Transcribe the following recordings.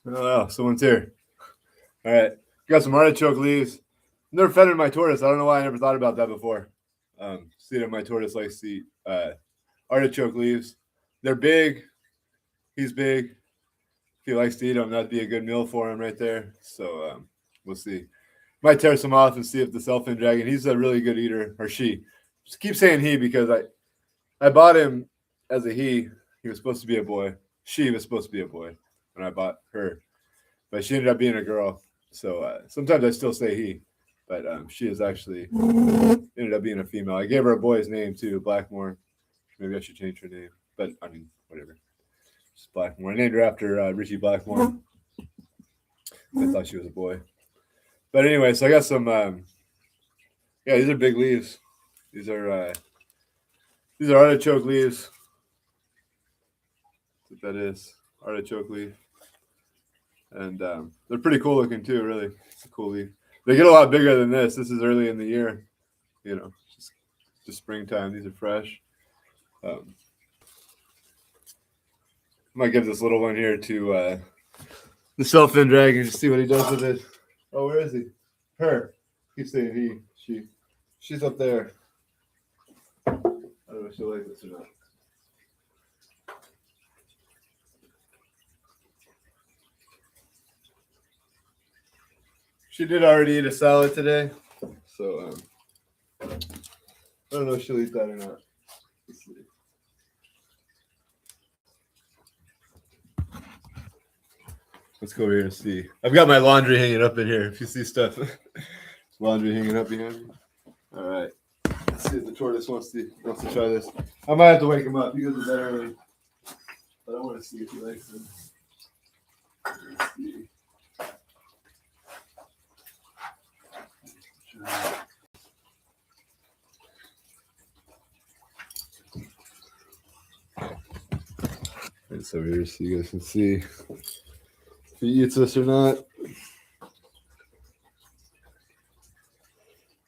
Oh, someone's here. All right. Got some artichoke leaves. Never fed my tortoise. I don't know why I never thought about that before. See that my tortoise likes to eat artichoke leaves. They're big. He's big. If he likes to eat them, that'd be a good meal for him right there. So we'll see. Might tear some off and see if the self-in dragon, he's a really good eater, or she. Just keep saying he because I bought him as a he. He was supposed to be a boy. She was supposed to be a boy when I bought her. But she ended up being a girl. So sometimes I still say he. But she is actually ended up being a female. I gave her a boy's name too, Blackmore. Maybe I should change her name. But I mean, whatever. Just Blackmore. I named her after Richie Blackmore. I thought she was a boy. But anyway, so I got some. Yeah, these are big leaves. These are artichoke leaves. That's what that is. Artichoke leaf. And they're pretty cool looking too, really. It's a cool leaf. They get a lot bigger than this. This is early in the year, just springtime. These are fresh. I might give this little one here to the self-in dragon, just see what he does with it. Oh, where is he? Her. Keep saying he, she. She's up there. I don't know if she'll like this or not. She did already eat a salad today, so I don't know if she'll eat that or not. Let's see. Let's go over here and see. I've got my laundry hanging up in here. If you see stuff, laundry hanging up behind me. All right. Let's see if the tortoise wants to try this. I might have to wake him up. He goes to bed early, but I want to see if he likes it. Let's see. It's over here so you guys can see if he eats this or not.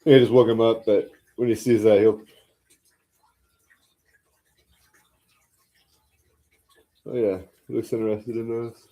I just woke him up, but when he sees that, he'll. Oh yeah, he looks interested in those.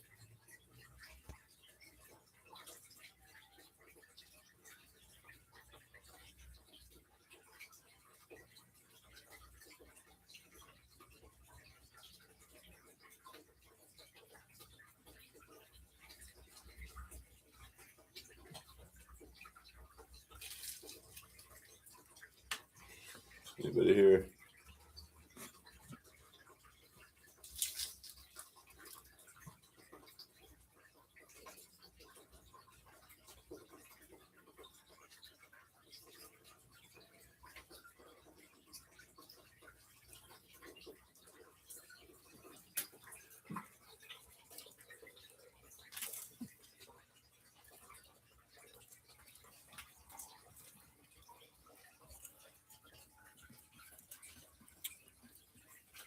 Anybody here?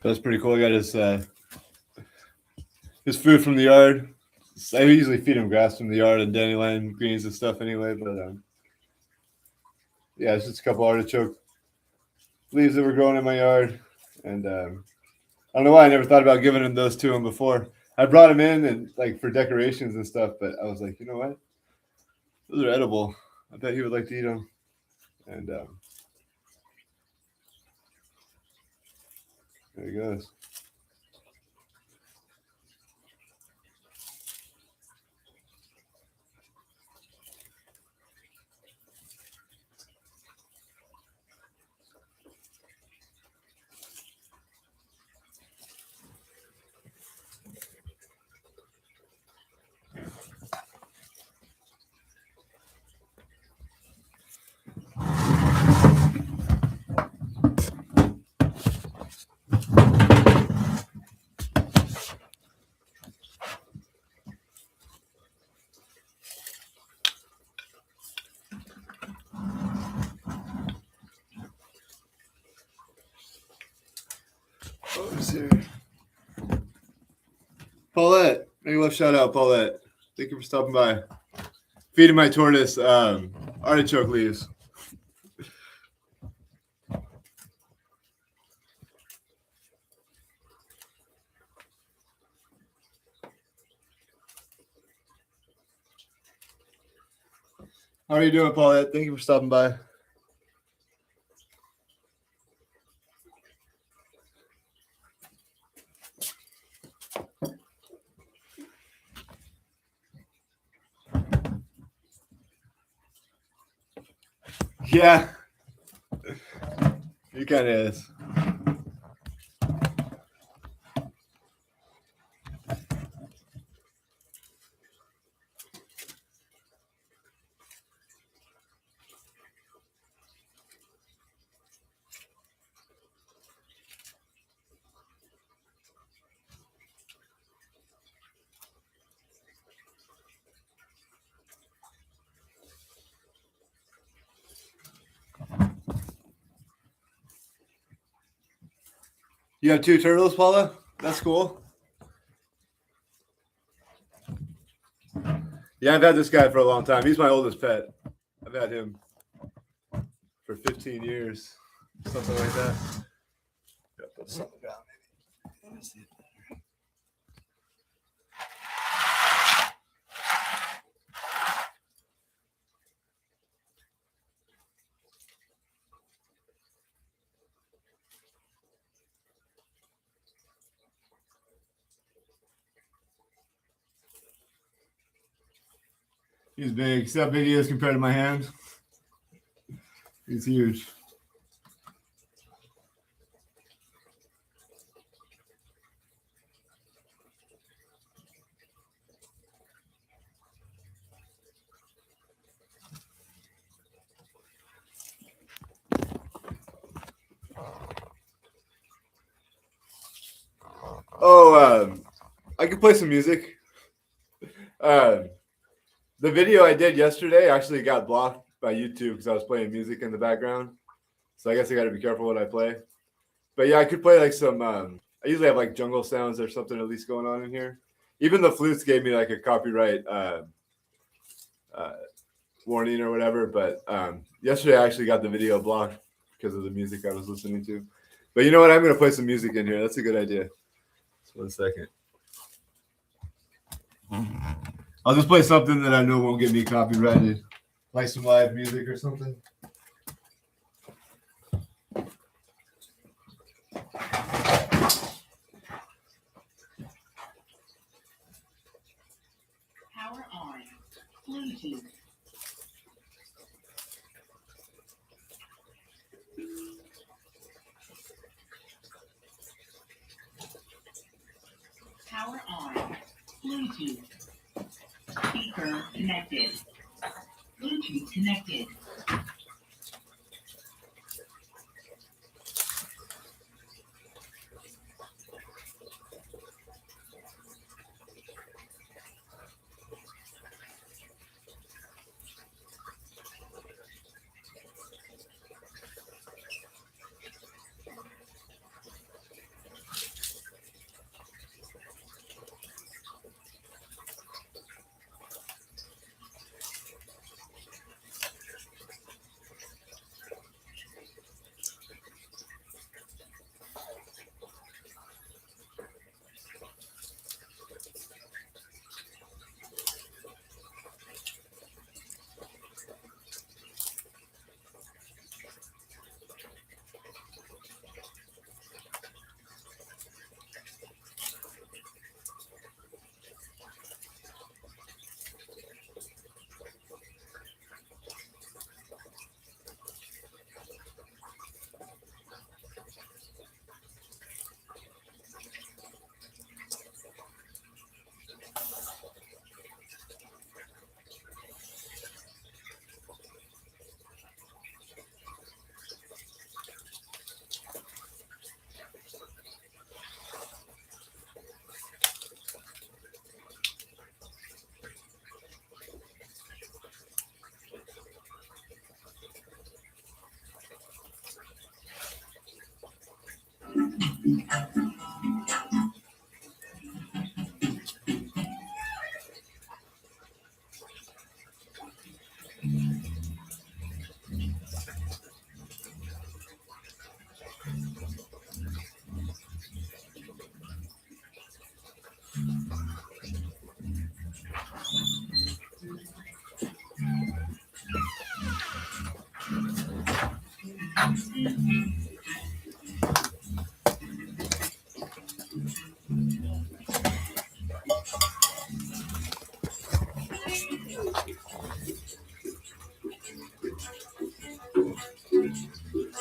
That's pretty cool. I got his food from the yard. I usually feed him grass from the yard and dandelion greens and stuff anyway, but yeah, it's just a couple artichoke leaves that were growing in my yard, and I don't know why I never thought about giving those to him before. I brought them in and like for decorations and stuff, but I was like, you know what? Those are edible. I bet he would like to eat them, and there he goes. Oh, who's here? Paulette. Make a love shout out, Paulette. Thank you for stopping by. feeding my tortoise artichoke leaves. How are you doing, Paulette? Thank you for stopping by. Yeah, he kind of is. You have 2 turtles, Paula? That's cool. Yeah, I've had this guy for a long time. He's my oldest pet. I've had him for 15 years, something like that. Gotta put something down, maybe. Let me see. He's big. See how big he is compared to my hand? He's huge. Oh, I could play some music. The video I did yesterday actually got blocked by YouTube because I was playing music in the background. So I guess I got to be careful what I play. But yeah, I could play like some. I usually have like jungle sounds or something at least going on in here. Even the flutes gave me like a copyright warning or whatever. But yesterday I actually got the video blocked because of the music I was listening to. But you know what? I'm going to play some music in here. That's a good idea. Just 1 second. I'll just play something that I know won't get me copyrighted. Like some live music or something. Power on. Bluetooth. Power on. Bluetooth. Speaker connected. Bluetooth connected.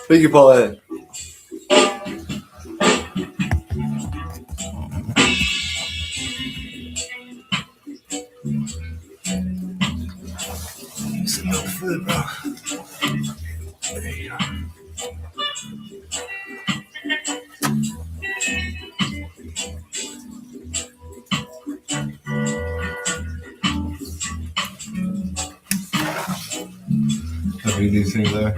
Thank you, Paulette. Some milk food, bro. There you go. How big these things are.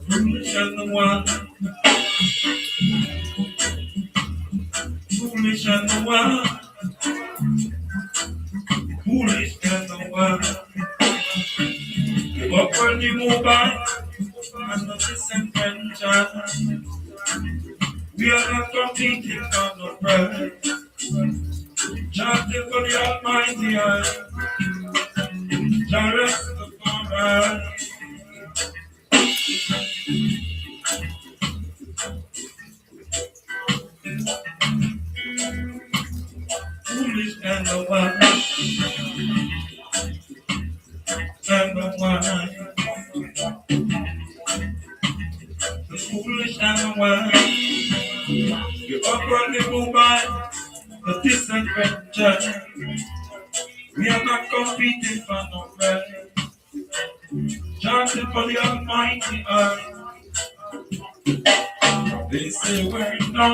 Foolish and the one, foolish and the one, foolish and the one. Give up when you move on, and not disenfranchised. We are not competing for no bread. Chanting for the Almighty eye, shall rest upon us. Foolish and the one, and the one. The foolish and the one. Give up when you move on, the disenfranchised. We are not competing for no bread. Chanting for the Almighty eye. They say we're no.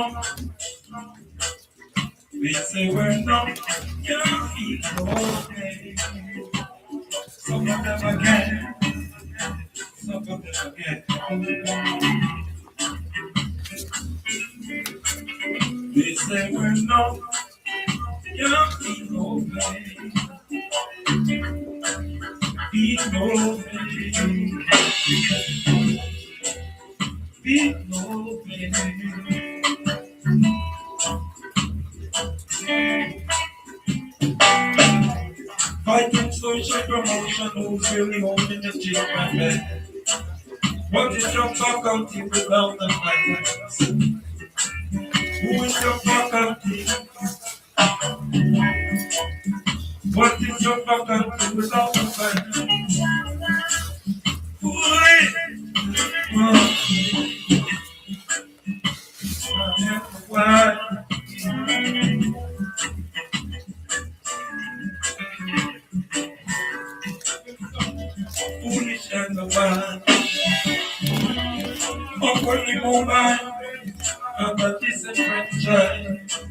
They say we're not. Yeah, it's okay. Some of them again. Some of them again. They say we're no. Yeah, it's okay. It's okay. It's okay. Fighting social promotion, who's really holding the chief and head? What is your faculty without the finance? Who is your faculty? What is your faculty without the finance? Why? Foolish and the wise. Upwardly move on, and the disenfranchised.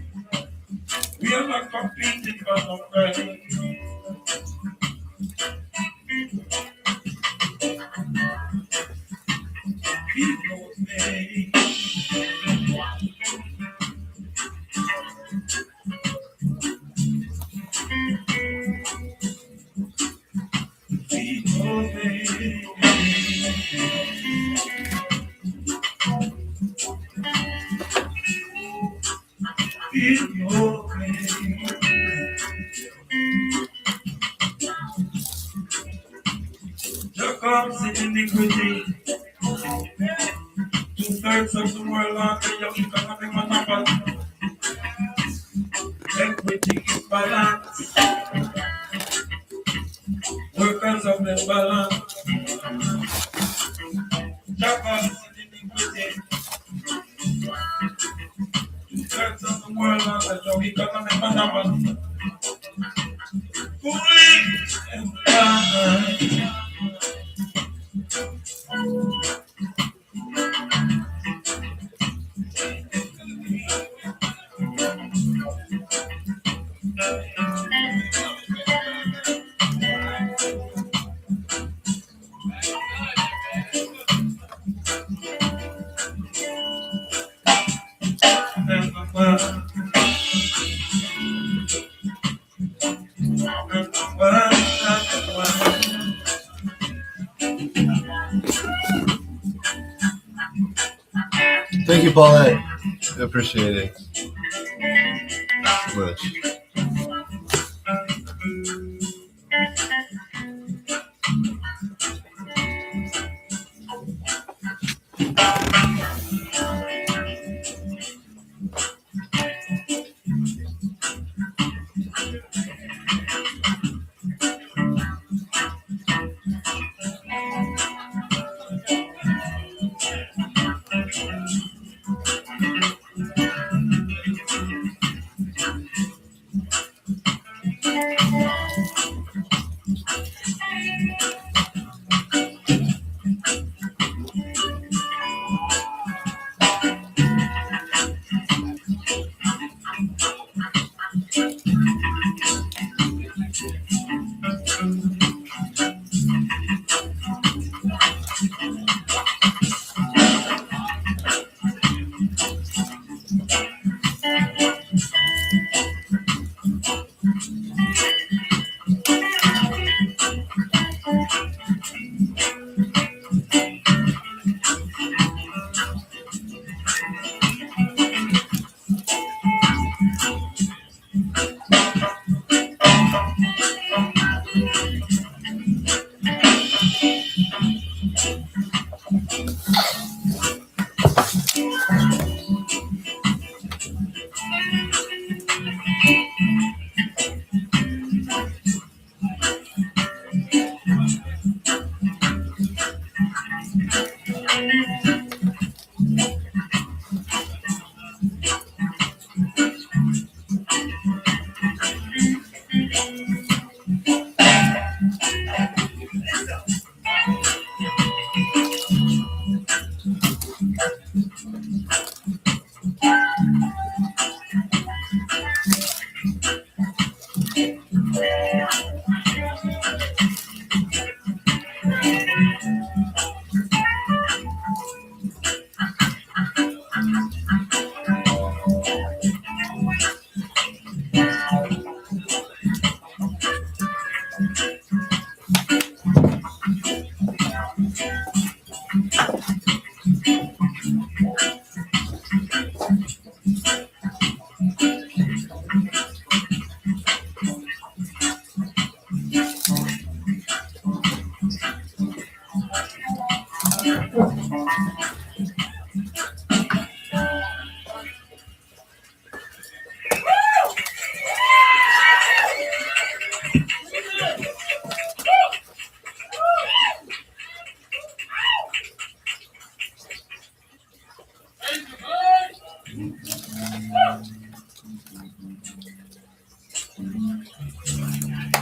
We are not competing for no bread. People say, people say, people say. Just comes in iniquity. 2/3 of the world under your economic monopoly. Equity is balance. Workers of the balance. Just comes in iniquity. 2/3 of the world under your economic monopoly. Foolish and Thank you, Paulette. I appreciate it. So much.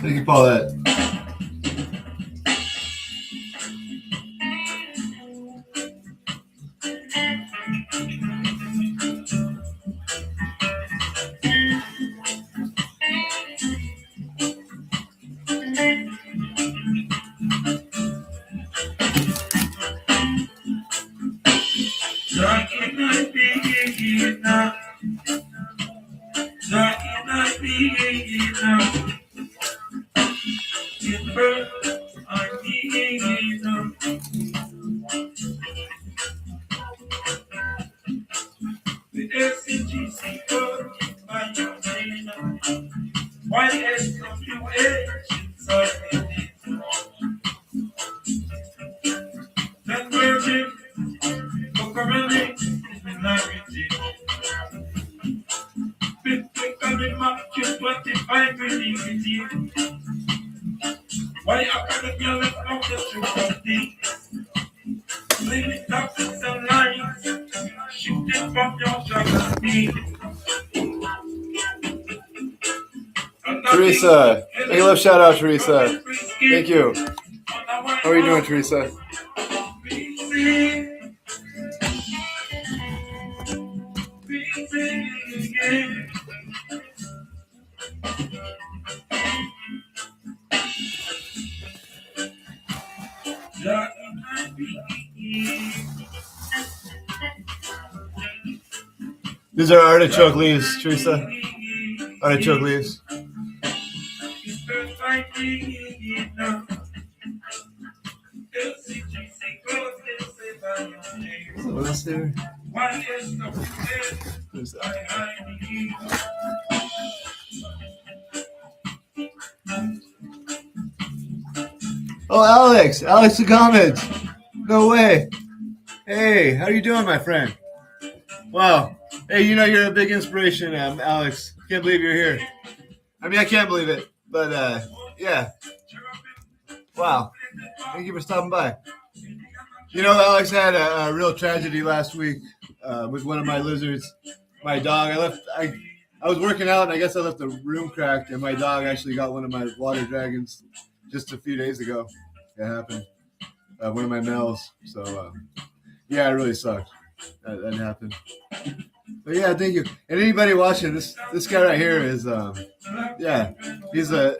Thank you, Paulette. Teresa, make a love shout out, Teresa. Thank you. How are you doing, Teresa? These are artichoke leaves, Teresa. Artichoke leaves. What else there? Who's that? Oh, Alex Agamed. No way. Hey, how you doing, my friend? Wow. Hey, you know you're a big inspiration, Alex. Can't believe you're here. I mean, I can't believe it, but yeah. Wow. Thank you for stopping by. You know, Alex had a real tragedy last week with one of my lizards, my dog. I was working out, and I guess I left the room cracked, and my dog actually got one of my water dragons just a few days ago. It happened. One of my males. So, yeah, it really sucked. That happened. But yeah, thank you. And anybody watching, this guy right here is, yeah, he's a.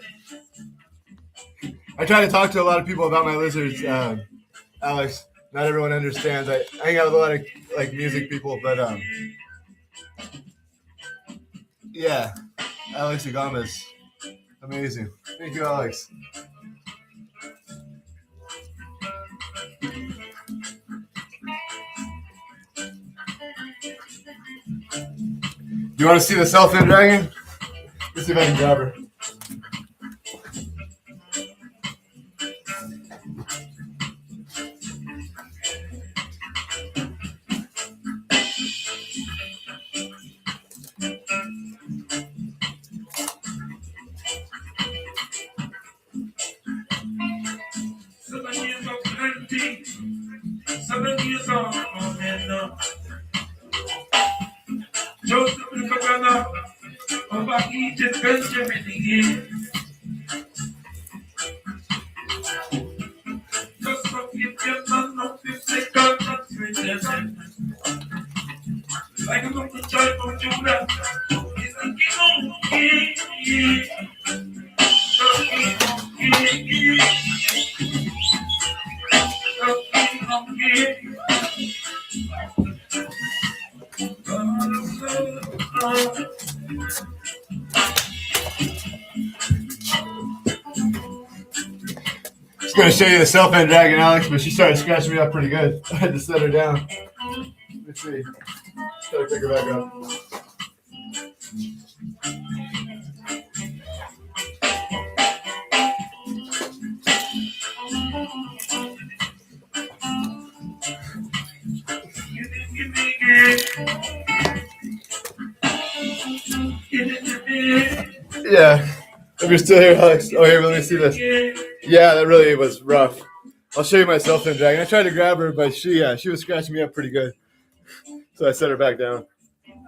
I try to talk to a lot of people about my lizards, Alex. Not everyone understands. I hang out with a lot of like music people, but yeah, Alex Agames, amazing. Thank you, Alex. Do you want to see the self-in dragon? Let's see if I can grab her. Joseph the Pagana, over Egypt, Benjamin again. Just from Egypt, none of the second, not written. Like a little child of Judah, he's the king of kings. The king of kings. The king of kings. Just gonna show you the self-in dragon, Alex, but she started scratching me up pretty good. I had to set her down. Let's see. Gotta pick her back up. Yeah. If you're still here, Alex. Oh, here, let me see this. Yeah, that really was rough. I'll show you my self-in dragon. I tried to grab her, but she was scratching me up pretty good. So I set her back down.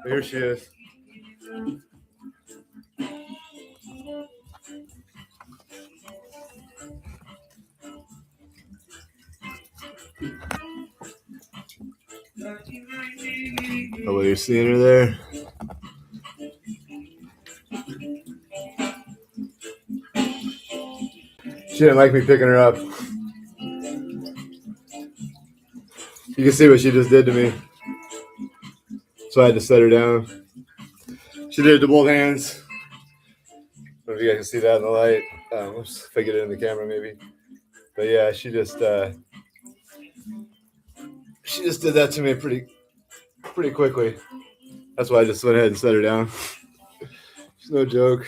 But here she is. Oh, well, you're seeing her there. She didn't like me picking her up. You can see what she just did to me. So I had to set her down. She did it to both hands. I don't know if you guys can see that in the light. If I get it in the camera, maybe. But yeah, she just did that to me pretty quickly. That's why I just went ahead and set her down. She's no joke.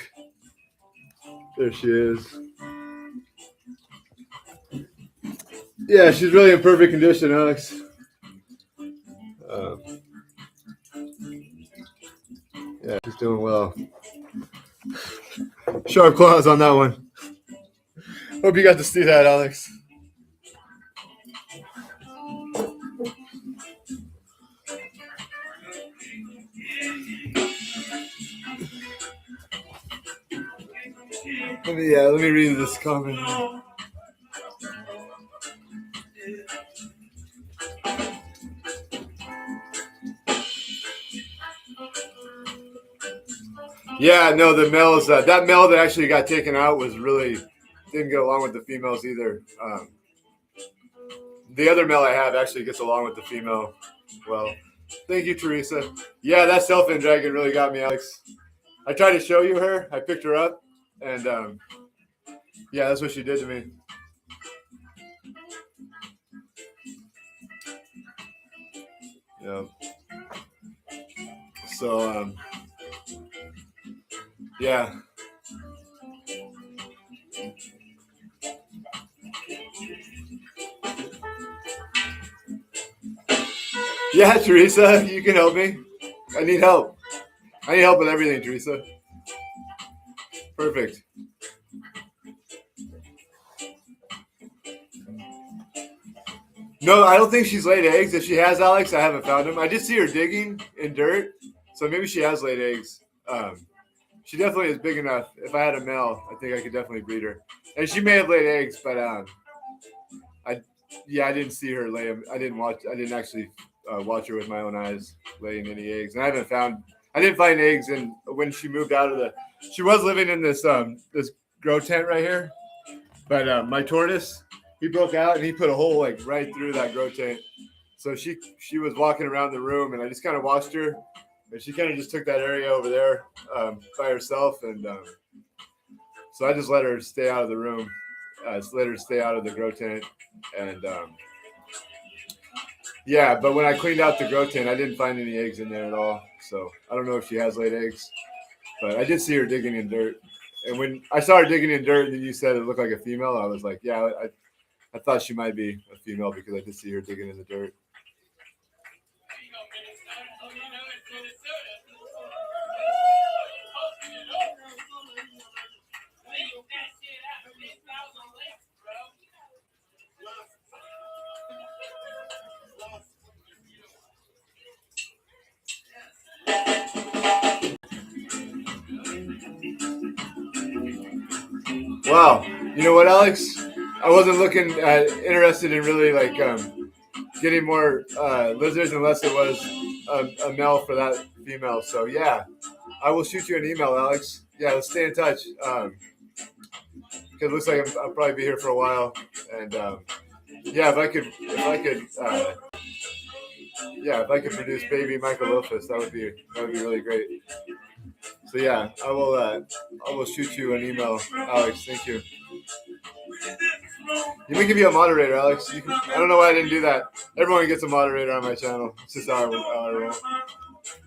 There she is. Yeah, she's really in perfect condition, Alex. Yeah, she's doing well. Sharp claws on that one. Hope you got to see that, Alex. Let me read this comment. Yeah, no, the males. That male that actually got taken out was really didn't get along with the females either. The other male I have actually gets along with the female. Well, thank you, Teresa. Yeah, that Selfin dragon really got me, Alex. I tried to show you her. I picked her up, and yeah, that's what she did to me. Yeah. So, yeah. Yeah, Teresa, you can help me. I need help. I need help with everything, Teresa. Perfect. No, I don't think she's laid eggs. If she has, Alex, I haven't found them. I did see her digging in dirt, so maybe she has laid eggs. She definitely is big enough. If I had a male, I think I could definitely breed her. And she may have laid eggs, but I didn't see her lay them. I didn't actually watch her with my own eyes laying any eggs. And I didn't find eggs. And when she moved out of she was living in this grow tent right here. But my tortoise, he broke out and he put a hole like right through that grow tent. So she was walking around the room, and I just kind of watched her, and she kind of just took that area over there by herself, and so I just let her stay out of the room. Just let her stay out of the grow tent, and yeah. But when I cleaned out the grow tent, I didn't find any eggs in there at all. So I don't know if she has laid eggs, but I did see her digging in dirt. And when I saw her digging in dirt, and then you said it looked like a female, I was like, yeah, I thought she might be a female because I did see her digging in the dirt. Wow. You know what, Alex? I wasn't looking interested in really like getting more lizards unless it was a male for that female. So yeah, I will shoot you an email, Alex. Yeah, let's stay in touch. Because it looks like I'll probably be here for a while. And yeah, if I could produce baby Microlophus, that would be really great. So yeah, I will shoot you an email, Alex. Thank you. You may give me a moderator, Alex. I don't know why I didn't do that. Everyone gets a moderator on my channel. It's just how I roll.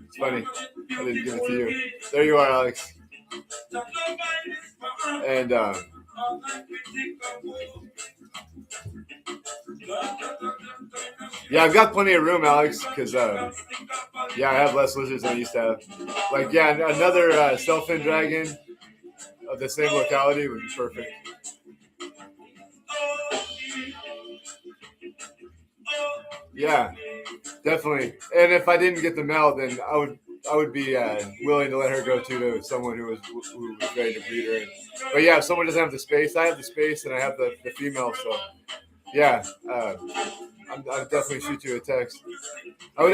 It's funny. I didn't give it to you. There you are, Alex. And yeah, I've got plenty of room, Alex, because yeah, I have less lizards than I used to have. Like, yeah, another Selfin dragon of the same locality would be perfect. Yeah, definitely. And if I didn't get the male, then I would be willing to let her go to someone who was ready to breed her. But yeah, if someone doesn't have the space, I have the space and I have the female. So yeah, I'll definitely shoot you a text. I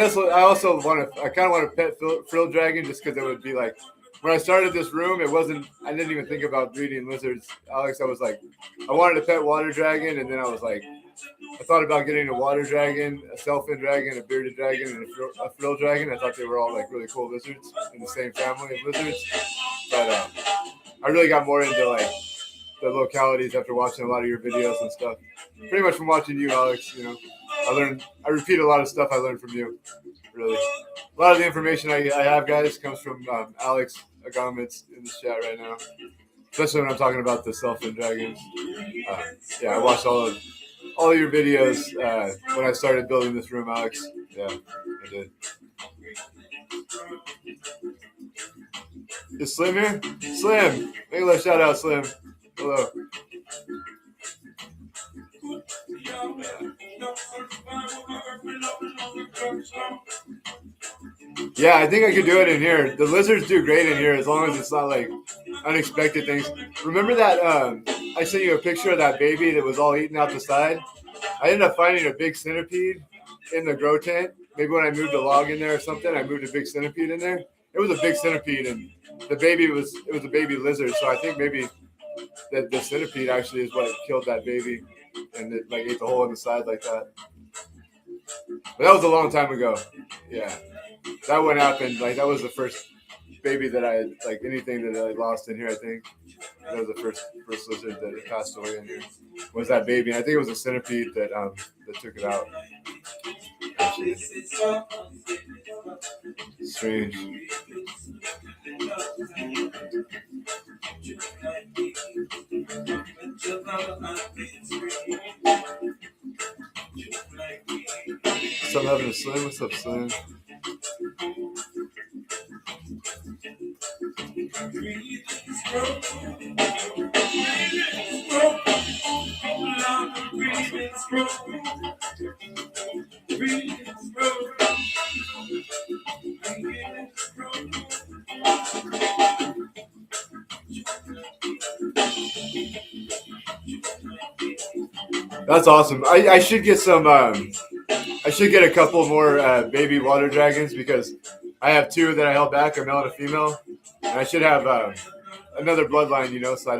also want to. I kind of want a pet frill dragon just because it would be like. When I started this room, I didn't even think about breeding lizards. Alex, I was like, I wanted a pet water dragon, and then I was like, I thought about getting a water dragon, a Selfin dragon, a bearded dragon, and a frill dragon. I thought they were all like really cool lizards in the same family of lizards. But I really got more into like the localities after watching a lot of your videos and stuff. Pretty much from watching you, Alex. You know, I repeat a lot of stuff I learned from you. Really, a lot of the information I have, guys, comes from Alex Agamit's in the chat right now. Especially when I'm talking about the Selfin dragons. Yeah, I watched all of your videos when I started building this room, Alex. Yeah, I did. Is Slim here? Slim! Make a little shout out, Slim. Hello. Yeah, I think I could do it in here. The lizards do great in here as long as it's not like unexpected things. Remember that I sent you a picture of that baby that was all eaten out the side? I ended up finding a big centipede in the grow tent. Maybe when I moved a log in there or something, I moved a big centipede in there. It was a big centipede, and the baby was a baby lizard, so I think maybe the centipede actually is what killed that baby, and it like ate the hole in the side like that. But that was a long time ago. Yeah, that one happened. Like that was the first baby that I had, like anything that I lost in here. I think that was the first lizard that passed away in here. Was that baby? And I think it was a centipede that took it out. Actually. Strange. So I'm having a Slim. What's up, Slim? That's awesome. I should get some. I should get a couple more baby water dragons because I have two that I held back, a male and a female, and I should have another bloodline, you know, so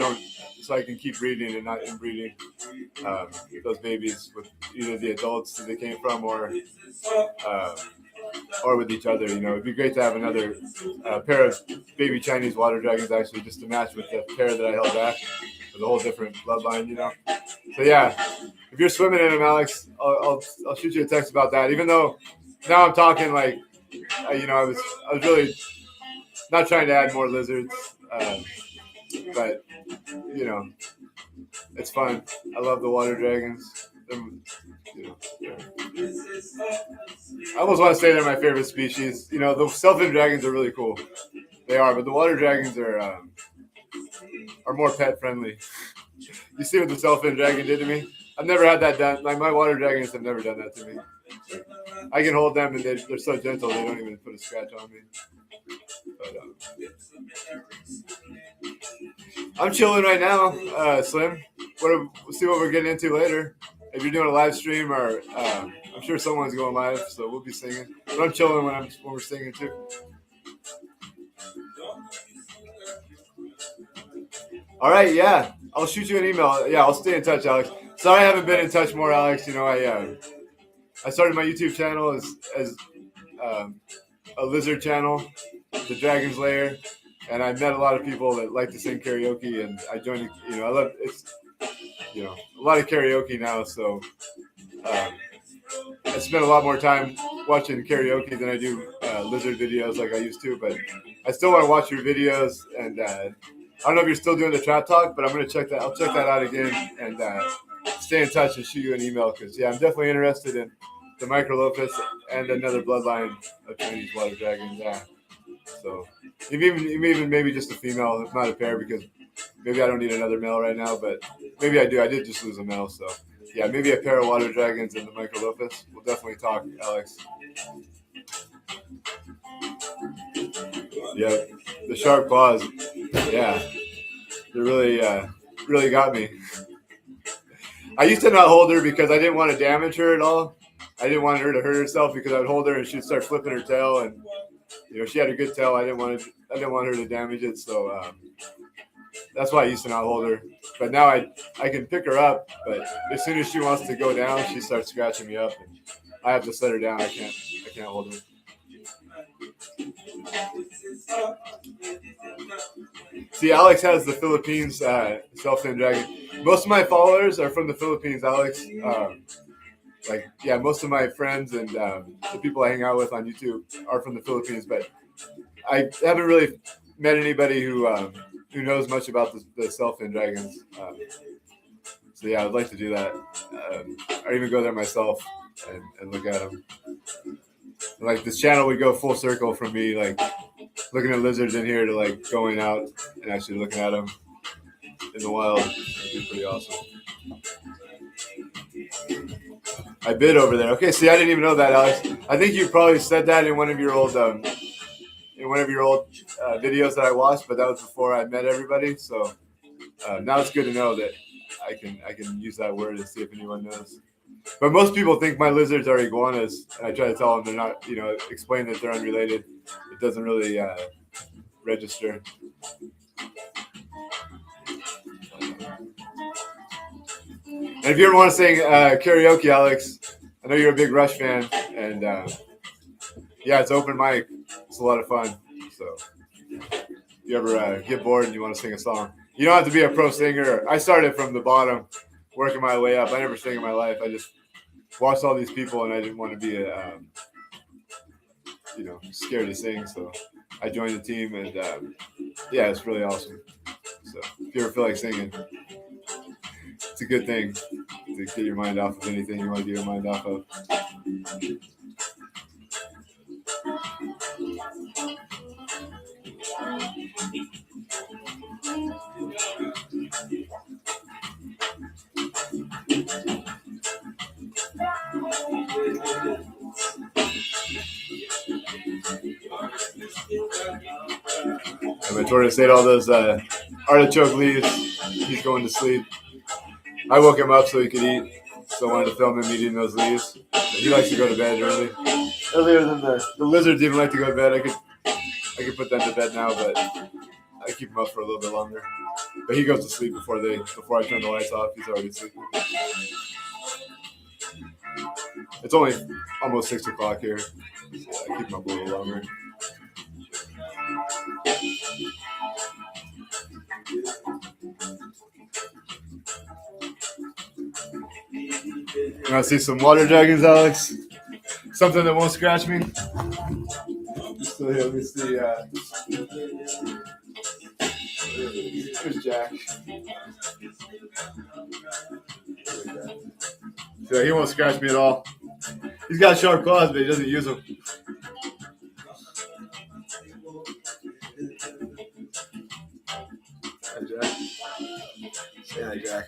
I can keep breeding and not inbreeding those babies with either the adults that they came from or with each other. You know, it'd be great to have another pair of baby Chinese water dragons actually just to match with the pair that I held back with a whole different bloodline, you know. So yeah, if you're swimming in them, Alex, I'll shoot you a text about that. Even though now I'm talking like, you know, I was really not trying to add more lizards, but you know, it's fun. I love the water dragons. You know, I almost want to say they're my favorite species. You know, the self-in dragons are really cool. They are, but the water dragons are more pet friendly. You see what the self-in dragon did to me? I've never had that done. Like my water dragons have never done that to me. I can hold them and they're so gentle they don't even put a scratch on me. But, I'm chilling right now, Slim. We'll see what we're getting into later. If you're doing a live stream or I'm sure someone's going live, so we'll be singing. But I'm chilling when we're singing too. All right, yeah. I'll shoot you an email. Yeah, I'll stay in touch, Alex. Sorry I haven't been in touch more, Alex. You know, I started my YouTube channel as a lizard channel, the Dragon's Lair, and I met a lot of people that like to sing karaoke, and I joined. You know, I love it's. You know, a lot of karaoke now, so I spend a lot more time watching karaoke than I do lizard videos like I used to. But I still want to watch your videos, and I don't know if you're still doing the trap talk, but I'm gonna check that. I'll check that out again and stay in touch and shoot you an email because yeah, I'm definitely interested in the Microlophus and another bloodline of Chinese water dragons. Yeah, so even maybe just a female, if not a pair, because maybe I don't need another male right now, but maybe I do. I did just lose a male, so yeah, maybe a pair of water dragons and the Microlophus. We'll definitely talk, Alex. Yeah, the sharp claws. Yeah, they really got me. I used to not hold her because I didn't want to damage her at all. I didn't want her to hurt herself because I would hold her and she'd start flipping her tail, and you know she had a good tail. I didn't want her to damage it, so that's why I used to not hold her. But now I can pick her up, but as soon as she wants to go down, she starts scratching me up, and I have to set her down. I can't hold her. See, Alex has the Philippines self-in dragon. Most of my followers are from the Philippines, Alex. Most of my friends and the people I hang out with on YouTube are from the Philippines, but I haven't really met anybody who knows much about the self-in dragons. So yeah, I'd like to do that. Or even go there myself and look at them. Like this channel would go full circle from me, like looking at lizards in here to like going out and actually looking at them in the wild. It'd be pretty awesome. I bid over there. Okay, see, I didn't even know that, Alex. I think you probably said that in one of your old videos that I watched, but that was before I met everybody. So now it's good to know that I can use that word and see if anyone knows. But most people think my lizards are iguanas, and I try to tell them they're not. You know, explain that they're unrelated. It doesn't really register. And if you ever want to sing karaoke, Alex, I know you're a big Rush fan, and yeah, it's open mic. It's a lot of fun. So if you ever get bored and you want to sing a song, you don't have to be a pro singer. I started from the bottom, working my way up. I never sang in my life. I just watched all these people, and I didn't want to be scared to sing. So I joined the team, and yeah, it's really awesome. So if you ever feel like singing, it's a good thing to get your mind off of anything you want to get your mind off of. And my tortoise ate all those artichoke leaves. He's going to sleep. I woke him up so he could eat. So I wanted to film him eating those leaves. But he likes to go to bed early. Earlier than the lizards even like to go to bed. I could put them to bed now, but I keep him up for a little bit longer. But he goes to sleep before I turn the lights off. He's already sleeping. It's only almost 6 o'clock here. So I keep him up a little longer. You want to see some water dragons, Alex? Something that won't scratch me? So here, let me see. Here's Jack. So he won't scratch me at all. He's got sharp claws, but he doesn't use them. Hi, Jack. Say hi, Jack.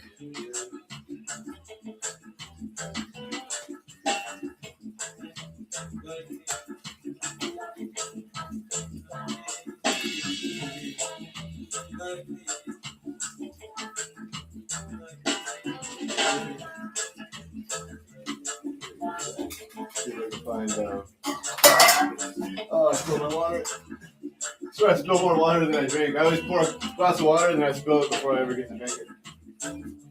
See if I can find. Oh, I spilled my water. So I spill more water than I drink. I always pour a glass of water and then I spill it before I ever get to drink it.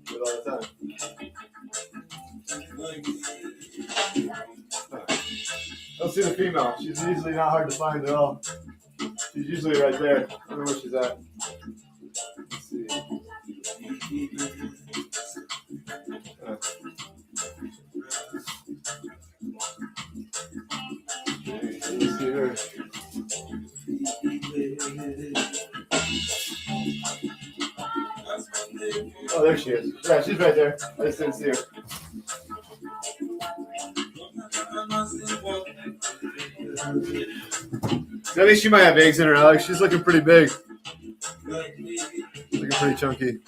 Do it all the time. I don't see the female. She's usually not hard to find at all. She's usually right there. I don't know where she's at. Let's see. Let's see her. Oh, there she is. Yeah, she's right there. I just didn't see her. I think she might have eggs in her, Alex. She's looking pretty big. Looking pretty chunky.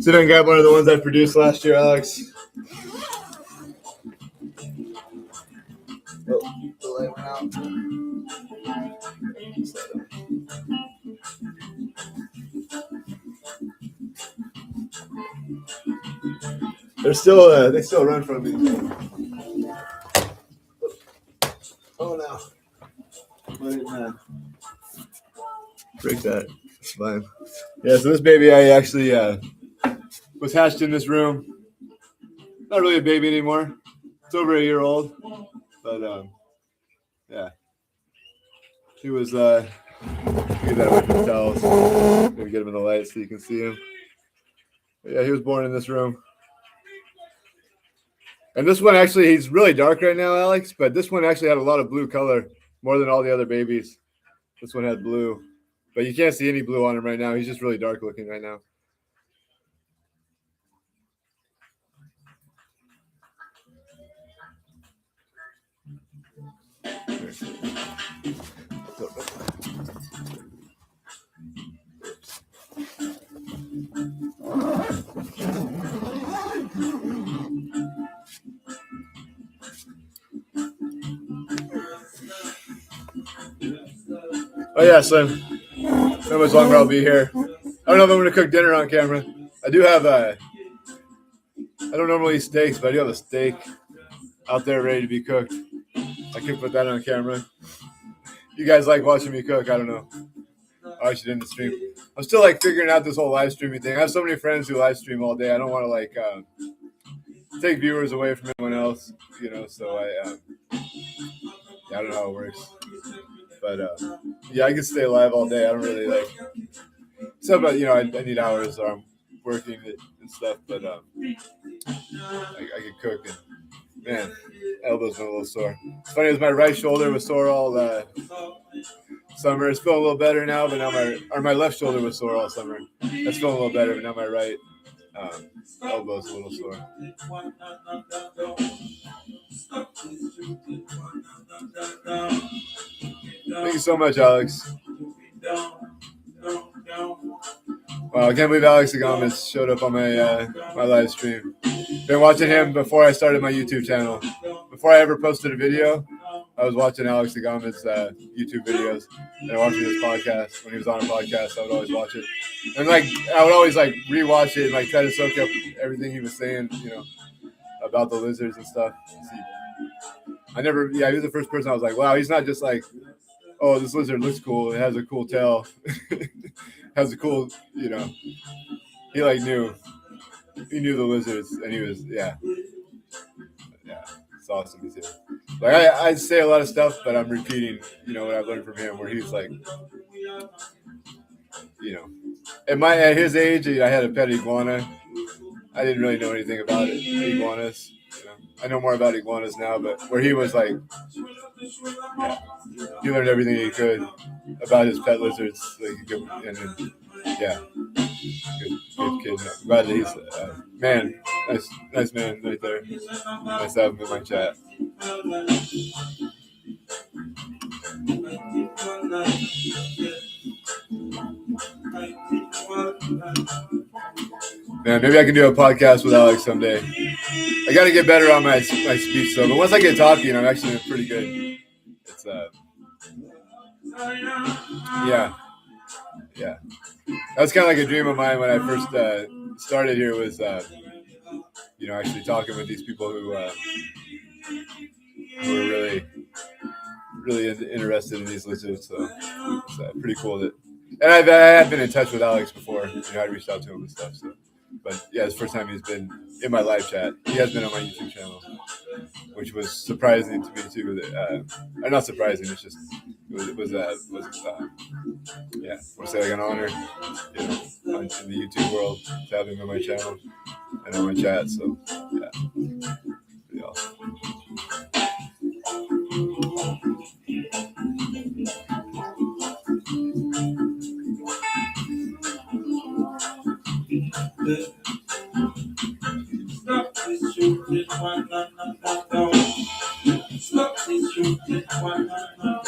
So then grab one of the ones I produced last year, Alex. Oh, the light went out. They still run from me. Oh no. Break that. It's fine. Yeah, so this baby I actually was hatched in this room. Not really a baby anymore. It's over a year old. But yeah. He was get that away from the towels. Maybe get him in the light so you can see him. But yeah, he was born in this room. And this one actually, he's really dark right now, Alex, but this one actually had a lot of blue color more than all the other babies. This one had blue, but you can't see any blue on him right now. He's just really dark looking right now. Oh yeah, Slim. How much longer I'll be here? I don't know if I'm going to cook dinner on camera. I do have I don't normally eat steaks, but I do have a steak out there ready to be cooked. I can put that on camera. You guys like watching me cook? I don't know. I actually didn't stream. I'm still like figuring out this whole live streaming thing. I have so many friends who live stream all day. I don't want to like take viewers away from anyone else, you know. So I don't know how it works, but yeah, I can stay live all day. I don't really like. So, but you know, I need hours, or I'm working it and stuff. But I could cook, and man, elbow's been a little sore. It's funny, as my right shoulder was sore all summer. It's feeling a little better now, but now my left shoulder was sore all summer. That's feeling a little better, but now my right elbow's a little sore. Thank you so much, Alex. Wow, I can't believe Alex Agamas showed up on my my live stream. Been watching him before I started my YouTube channel. Before I ever posted a video, I was watching Alex Agamas' YouTube videos and watching his podcast. When he was on a podcast, I would always watch it. And like I would always like rewatch it and like try to soak up everything he was saying, you know, about the lizards and stuff. He was the first person I was like, wow, he's not just like, oh, this lizard looks cool. It has a cool tail. Has a cool, you know. He like knew. He knew the lizards, and he was, yeah. It's awesome to see. Like I say a lot of stuff, but I'm repeating, you know, what I've learned from him. Where he's like, you know, at his age, I had a pet iguana. I didn't really know anything about it, iguanas. You know, I know more about iguanas now, but where he was like, yeah, he learned everything he could about his pet lizards. Like, yeah, good kid. I'm glad that he's man, nice man right there. Nice to have him in my chat. Man, maybe I can do a podcast with Alex someday. I got to get better on my speech though. But once I get talking, I'm actually pretty good. It's yeah. That was kind of like a dream of mine when I first started here. Was you know, actually talking with these people who were really interested in these lizards. So it's pretty cool that. And I had been in touch with Alex before. You know, I reached out to him and stuff. So, but yeah, it's the first time he's been in my live chat. He has been on my YouTube channel, which was surprising to me too. Not surprising. It's just it was yeah, I want to say like an honor, you know, in the YouTube world to have him in my channel and on my chat. So yeah, pretty awesome. Stop this shooting one another. Stop this shooting one another.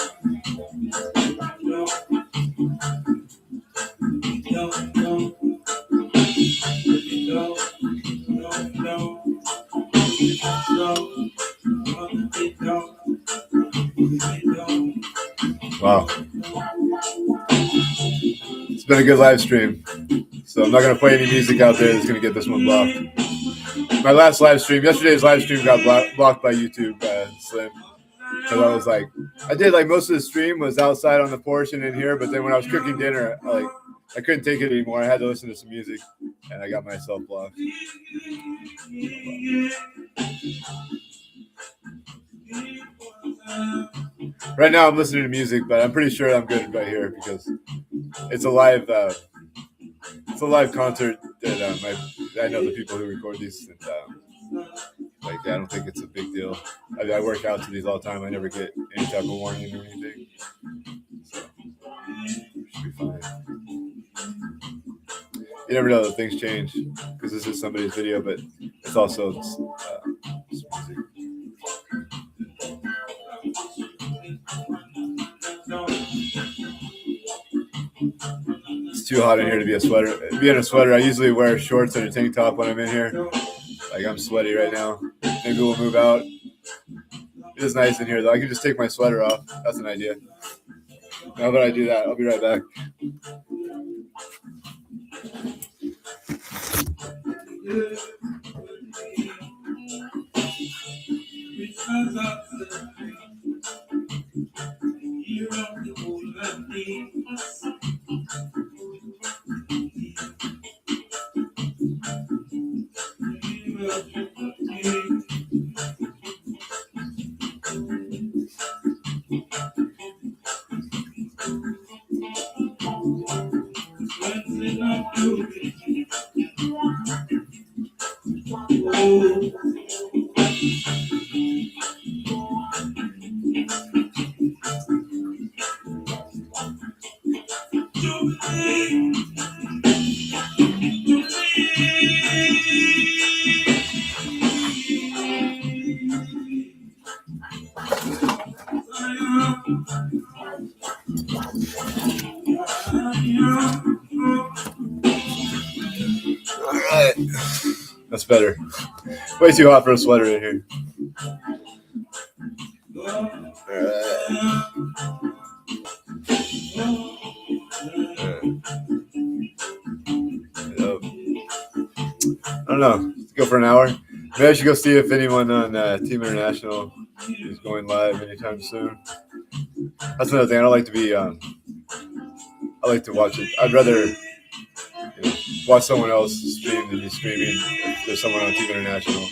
Wow. It's been a good live stream. So I'm not going to play any music out there that's going to get this one blocked. My last live stream, yesterday's live stream got blocked by YouTube, Slim. Because I was like, I did like most of the stream was outside on the porch and in here, but then when I was cooking dinner, I couldn't take it anymore. I had to listen to some music, and I got myself blocked. Right now I'm listening to music, but I'm pretty sure I'm good right here because it's a live concert that I know the people who record these, and like I don't think it's a big deal. I work out to these all the time. I never get any type of warning or anything. So, should be fine. You never know that things change because this is somebody's video, but it's also just music. It's too hot in here to be a sweater. Being a sweater, I usually wear shorts and a tank top when I'm in here. Like I'm sweaty right now. Maybe we'll move out. It is nice in here though. I can just take my sweater off. That's an idea. Now that I do that, I'll be right back. All right, that's better. Way too hot for a sweater in here. All right. I don't know. Let's go for an hour. Maybe I should go see if anyone on Team International is going live anytime soon. That's another thing. I don't like to be. I like to watch it. I'd rather watch someone else stream than be streaming if there's someone on Team International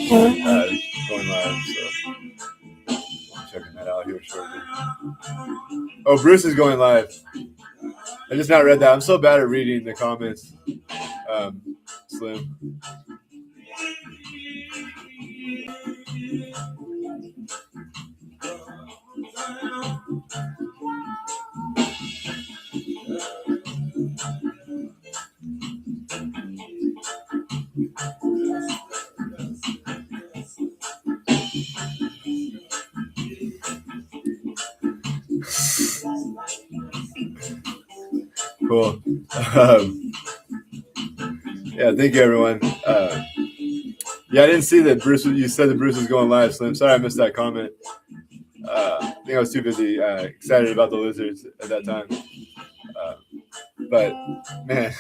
going live. So I'm checking that out here shortly. Oh, Bruce is going live. I just not read that. I'm so bad at reading the comments. Slim. Cool. Yeah, thank you, everyone. Yeah, I didn't see that Bruce. You said that Bruce was going live, Slim. Sorry, I missed that comment. I think I was too busy excited about the Lizards at that time. But man,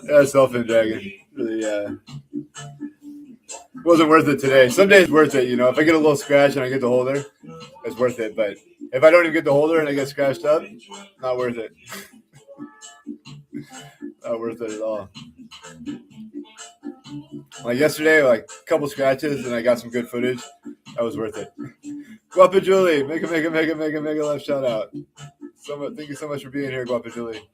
that Selfin Dragon really wasn't worth it today. Some days worth it, you know. If I get a little scratch and I get the holder, it's worth it. But if I don't even get the holder and I get scratched up, not worth it. Not worth it at all. Like yesterday, like a couple scratches and I got some good footage. That was worth it. Guapa Julie, make a live shout out. Thank you so much for being here, Guapa Julie.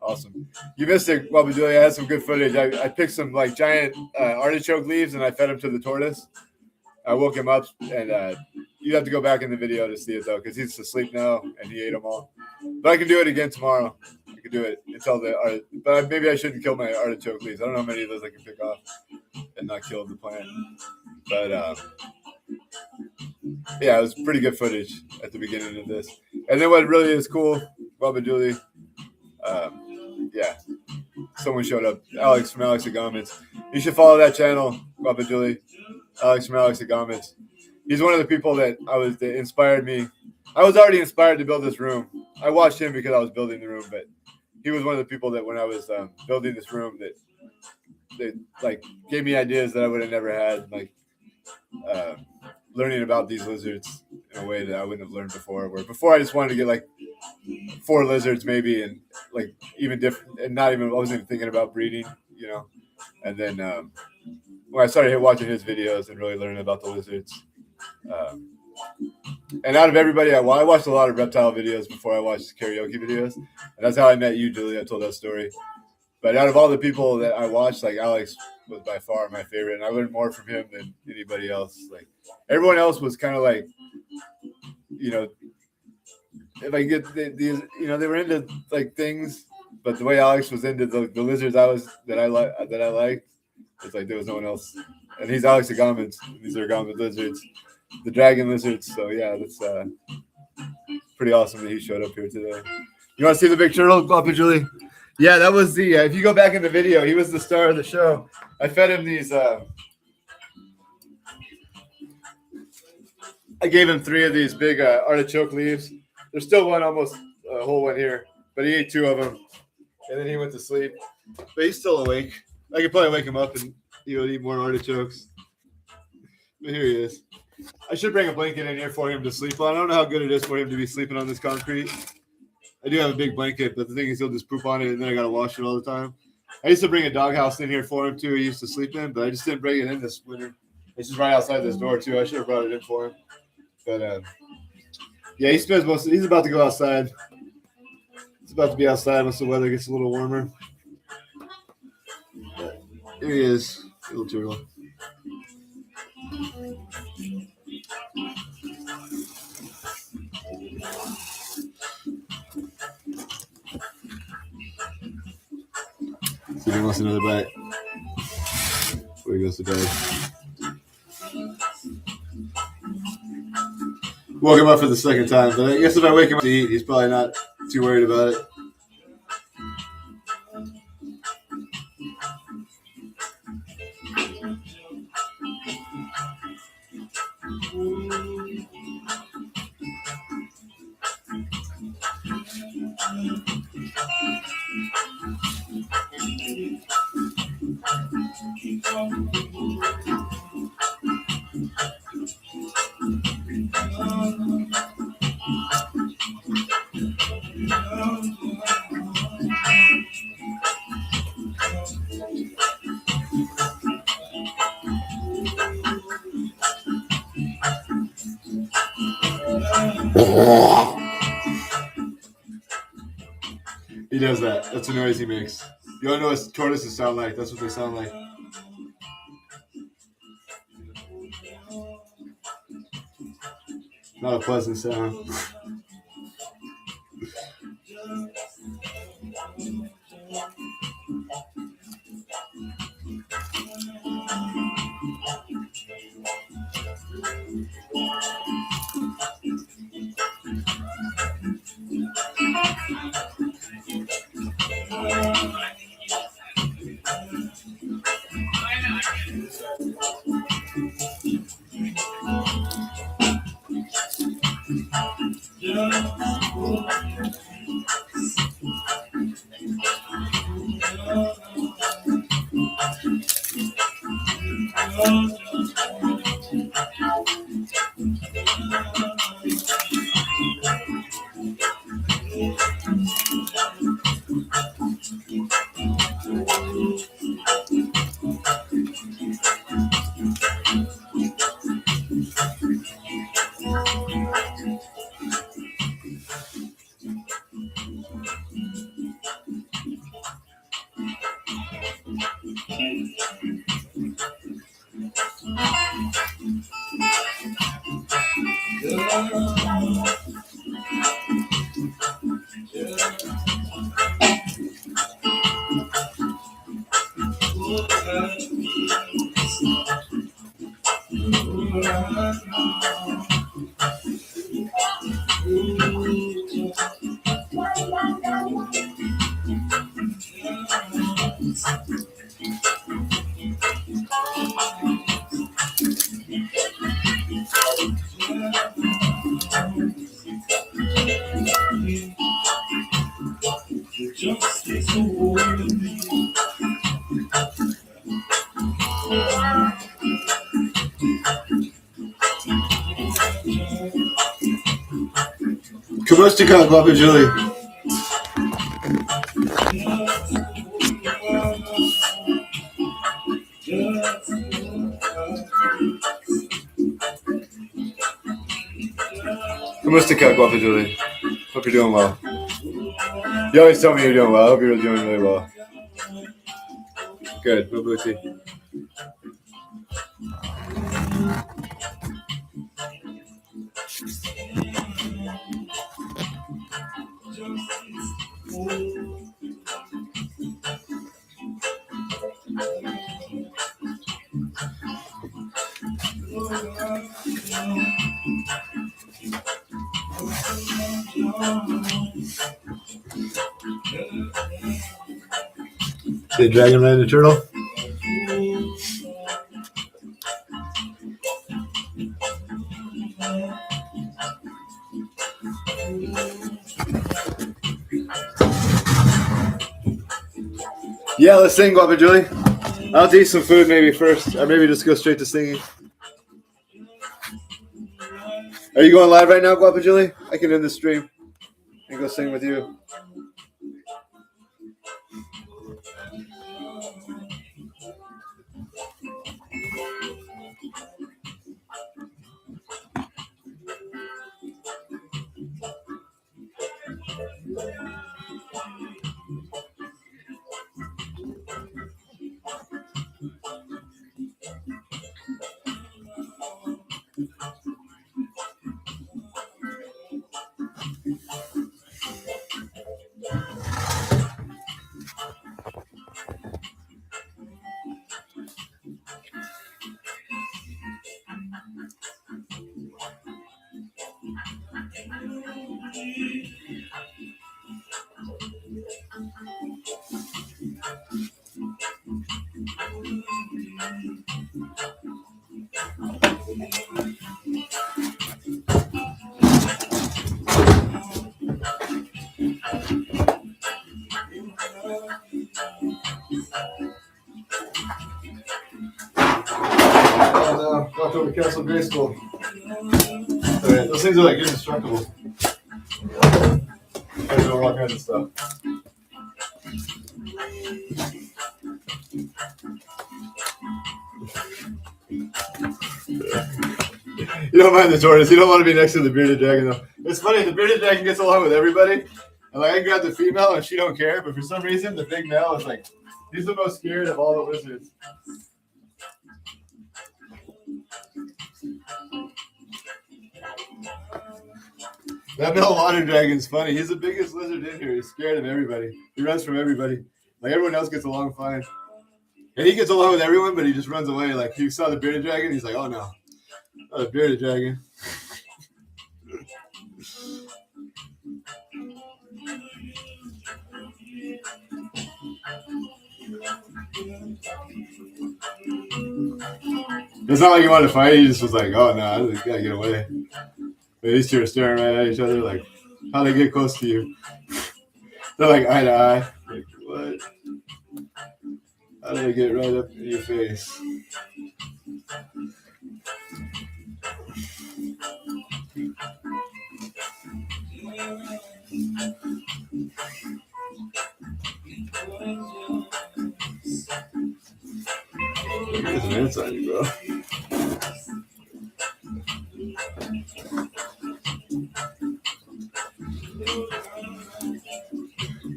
Awesome. You missed it, Guapa Julie. I had some good footage. I picked some like giant artichoke leaves and I fed them to the tortoise. I woke him up and you have to go back in the video to see it though, because he's asleep now and he ate them all. But I can do it again tomorrow. I can do it until but maybe I shouldn't kill my artichoke leaves. I don't know how many of those I can pick off and not kill the plant. But yeah, it was pretty good footage at the beginning of this. And then what really is cool, Guapa Julie, yeah, someone showed up. Alex from Alex Agamits. You should follow that channel, Guapa Julie. Alex from Alex Agamits. He's one of the people that inspired me. I was already inspired to build this room. I watched him because I was building the room, but he was one of the people that when I was building this room that they like gave me ideas that I would have never had, like learning about these lizards in a way that I wouldn't have learned before. Where before I just wanted to get like 4 lizards maybe, and like even different, and I wasn't even thinking about breeding, you know. And then when I started watching his videos and really learning about the lizards. And out of everybody, I watched a lot of reptile videos before I watched karaoke videos, and that's how I met you, Julie. I told that story. But out of all the people that I watched, like Alex was by far my favorite, and I learned more from him than anybody else. Like everyone else was kind of like, you know, if I get these, they were into like things, but the way Alex was into the lizards that I liked, it's like there was no one else. And he's Alex Agamans. These are Agamid lizards, the dragon lizards. So yeah, that's pretty awesome that he showed up here today. You want to see the big turtle, Papa Julie? Yeah, that was the. If you go back in the video, he was the star of the show. I fed him these. I gave him 3 of these big artichoke leaves. There's still one, almost a whole one here, but he ate 2 of them, and then he went to sleep. But he's still awake. I could probably wake him up and eat more artichokes. But here he is. I should bring a blanket in here for him to sleep on. I don't know how good it is for him to be sleeping on this concrete. I do have a big blanket, but the thing is he'll just poop on it, and then I got to wash it all the time. I used to bring a doghouse in here for him, too. He used to sleep in, but I just didn't bring it in this winter. It's just right outside this door, too. I should have brought it in for him. But, yeah, he spends he's about to go outside. He's about to be outside once the weather gets a little warmer. But here he is, little turtle. See if he wants another bite before he goes to bed. Woke him up for the second time, but I guess if I wake him up to eat, he's probably not too worried about it. He does that. That's the noise he makes. You don't know what tortoises sound like. That's what they sound like. Not a pleasant sound. Kamushtika, Papa Julie. Kamushtika, Papa Julie. Hope you're doing well. You always tell me you're doing well. I hope you're doing really well. Good. Mabuti. See a dragon riding a turtle? Yeah, let's sing, Guapa Julie. I'll have to eat some food maybe first, or maybe just go straight to singing. Are you going live right now, Guapa Julie? I can end the stream and go sing with you. Walked over Castle Grade School. Right, those things are like indestructible. I know all kinds of stuff. You don't mind the tortoise. You don't want to be next to the bearded dragon, though. It's funny. The bearded dragon gets along with everybody. And like I grab the female and she don't care, but for some reason the big male is like, he's the most scared of all the lizards. That male water dragon's funny. He's the biggest lizard in here. He's scared of everybody. He runs from everybody. Like everyone else gets along fine. And he gets along with everyone, but he just runs away. Like he saw the bearded dragon, he's like, oh no. Not a bearded dragon. It's not like he wanted to fight, he just was like, oh no, I just gotta get away. But these two are staring right at each other like, how they get close to you? They're like eye to eye. Like, what? How do they get right up in your face? There's an ants on you, bro.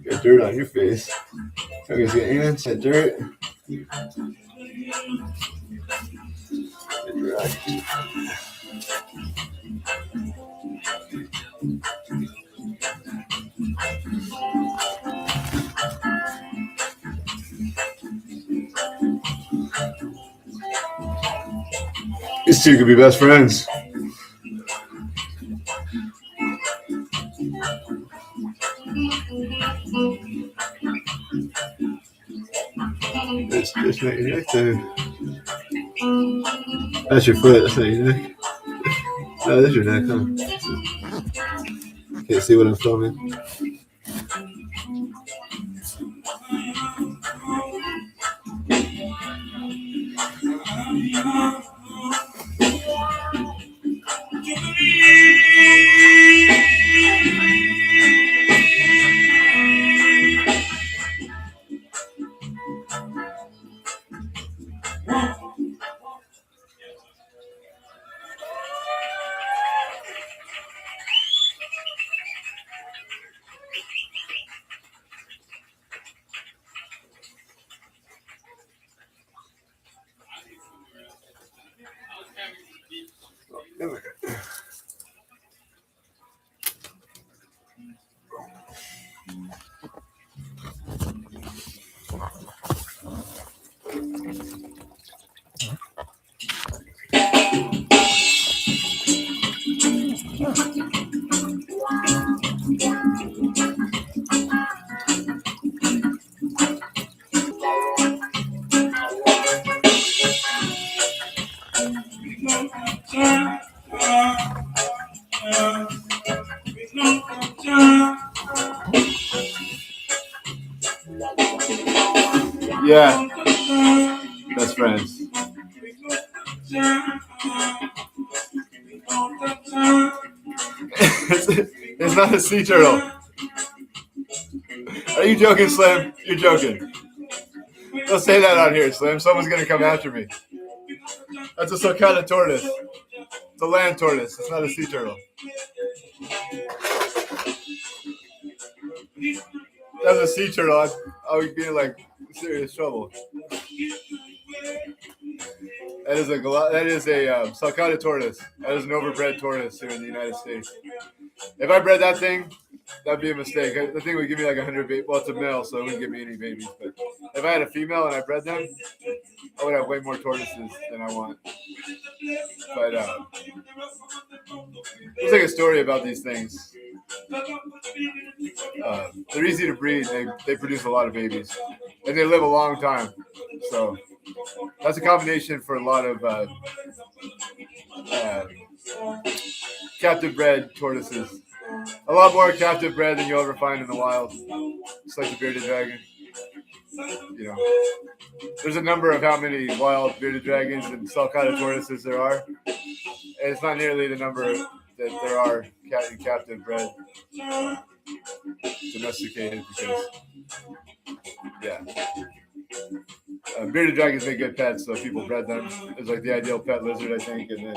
Got dirt on your face. I guess you got ants, got dirt. Get dry. These two could be best friends. That's not your neck there. That's your foot, that's not your neck. Oh, that's your neck, huh? Can't see what I'm filming. Yeah, best friends. It's not a sea turtle. Are you joking, Slim? You're joking. Don't say that out here, Slim. Someone's gonna come after me. That's a sulcata tortoise. It's a land tortoise. It's not a sea turtle. That's a sea turtle. I would be in like serious trouble. That is a sulcata tortoise. That is an overbred tortoise here in the United States. If I bred that thing, that'd be a mistake. The thing would give me like 100 babies. Well, it's a male, so it wouldn't give me any babies. But if I had a female and I bred them, I would have way more tortoises than I want. But there's like a story about these things. They're easy to breed. They produce a lot of babies, and they live a long time. So that's a combination for a lot of captive bred tortoises. A lot more captive bred than you'll ever find in the wild. Just like the bearded dragon. You know, there's a number of how many wild bearded dragons and sulcata tortoises there are. And it's not nearly the number that there are captive bred, domesticated, because, yeah. Bearded dragons make good pets, so people bred them. It's like the ideal pet lizard, I think. And then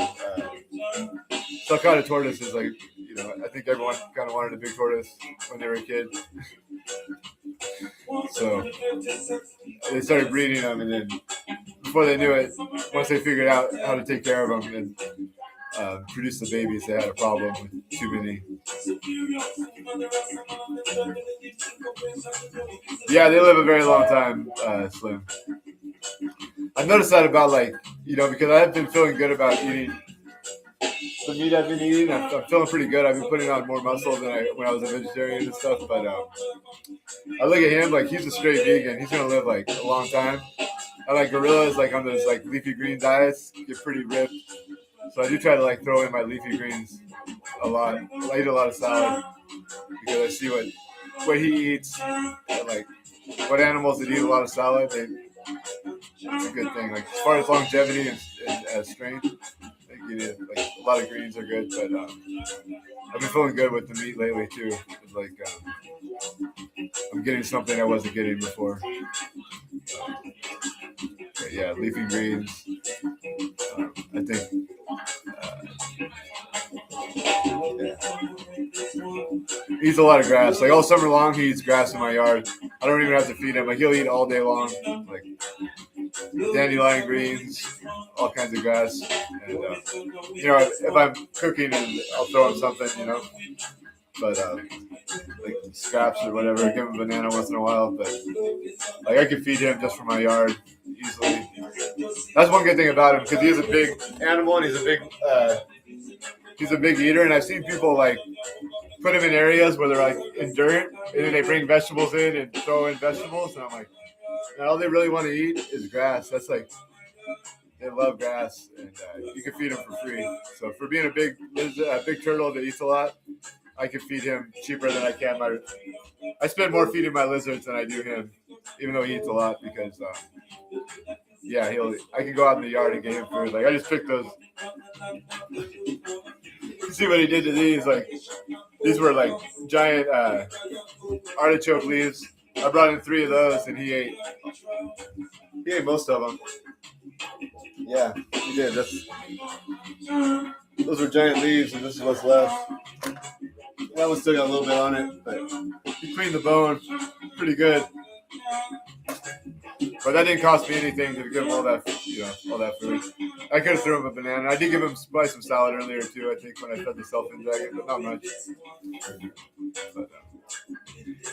sulcata tortoise is like, you know, I think everyone kind of wanted a big tortoise when they were a kid. So they started breeding them, and then before they knew it, once they figured out how to take care of them and produce the babies, they had a problem with too many. Yeah, they live a very long time, Slim. I've noticed that about, like, you know, because I've been feeling good about eating the meat I've been eating. I'm feeling pretty good. I've been putting on more muscle than when I was a vegetarian and stuff. But I look at him like he's a straight vegan. He's gonna live like a long time. I like gorillas, like on those like leafy green diets, get pretty ripped. So I do try to like throw in my leafy greens a lot. I eat a lot of salad because I see what he eats, and like what animals that eat a lot of salad. It's a good thing. Like as far as longevity and strength. Like a lot of greens are good, but I've been feeling good with the meat lately too. It's like I'm getting something I wasn't getting before. But yeah, leafy greens. I think. Yeah. He eats a lot of grass. Like all summer long, he eats grass in my yard. I don't even have to feed him. Like he'll eat all day long. Like dandelion greens, all kinds of grass. And, you know, if I'm cooking, and I'll throw him something, you know. But, like scraps or whatever, give him a banana once in a while. But, like, I can feed him just from my yard easily. That's one good thing about him, because he's a big animal and he's a big eater. And I've seen people, like, put him in areas where they're, like, in dirt, and then they bring vegetables in and throw in vegetables. And I'm like, and all they really want to eat is grass. That's like, they love grass, and you can feed them for free. So for being a big turtle that eats a lot, I can feed him cheaper than I can. I spend more feeding my lizards than I do him, even though he eats a lot, because yeah, I can go out in the yard and get him food. Like I just picked those. You see what he did to these? Like these were like giant artichoke leaves. I brought in 3 of those, and he ate most of them. Yeah, he did. Those were giant leaves, and this is what's left. That one still got a little bit on it, but he cleaned the bone pretty good. But that didn't cost me anything to give him all that food. I could have threw him a banana. I did give him probably some salad earlier too. I think when I fed the self-in dragon, but not much. But,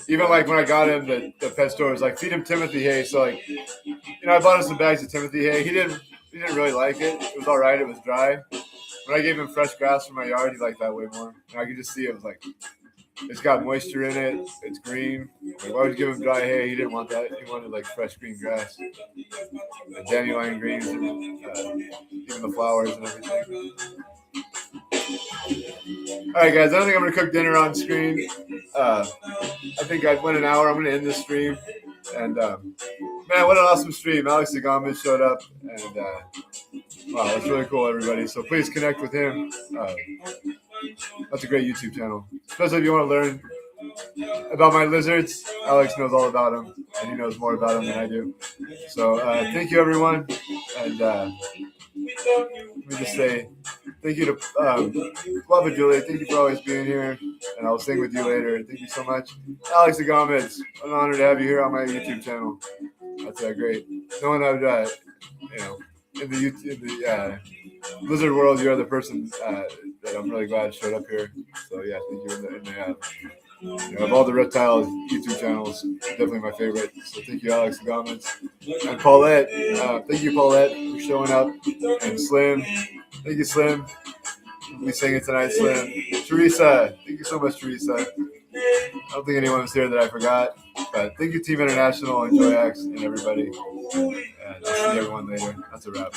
even like when I got him, the pet store was like, feed him Timothy hay. So like, you know, I bought him some bags of Timothy hay. He didn't really like it. It was all right. It was dry. When I gave him fresh grass from my yard, he liked that way more. And I could just see it was like, it's got moisture in it. It's green. Like, why would you give him dry hay? He didn't want that. He wanted like fresh green grass, and dandelion greens, and even the flowers and everything. All right, guys. I don't think I'm gonna cook dinner on screen. I think I went an hour. I'm gonna end this stream. And man, what an awesome stream! Alex Agama showed up, and wow, that's really cool, everybody. So please connect with him. That's a great YouTube channel, especially if you want to learn about my lizards. Alex knows all about them, and he knows more about them than I do. So thank you, everyone, and let me just say thank you to Flava Julie. Thank you for always being here, and I'll sing with you later. Thank you so much, Alex Agama. It's an honor to have you here on my YouTube channel. That's great. Knowing that in the lizard world, you're the person that I'm really glad showed up here. So yeah, thank you. Of all the reptile YouTube channels, definitely my favorite. So thank you, Alex Agama. And Paulette. Thank you, Paulette, for showing up. And Slim. Thank you, Slim. We'll be singing tonight, Slim. Teresa. Thank you so much, Teresa. I don't think anyone was here that I forgot. But thank you, Team International and JoyX and everybody. And I'll see everyone later. That's a wrap.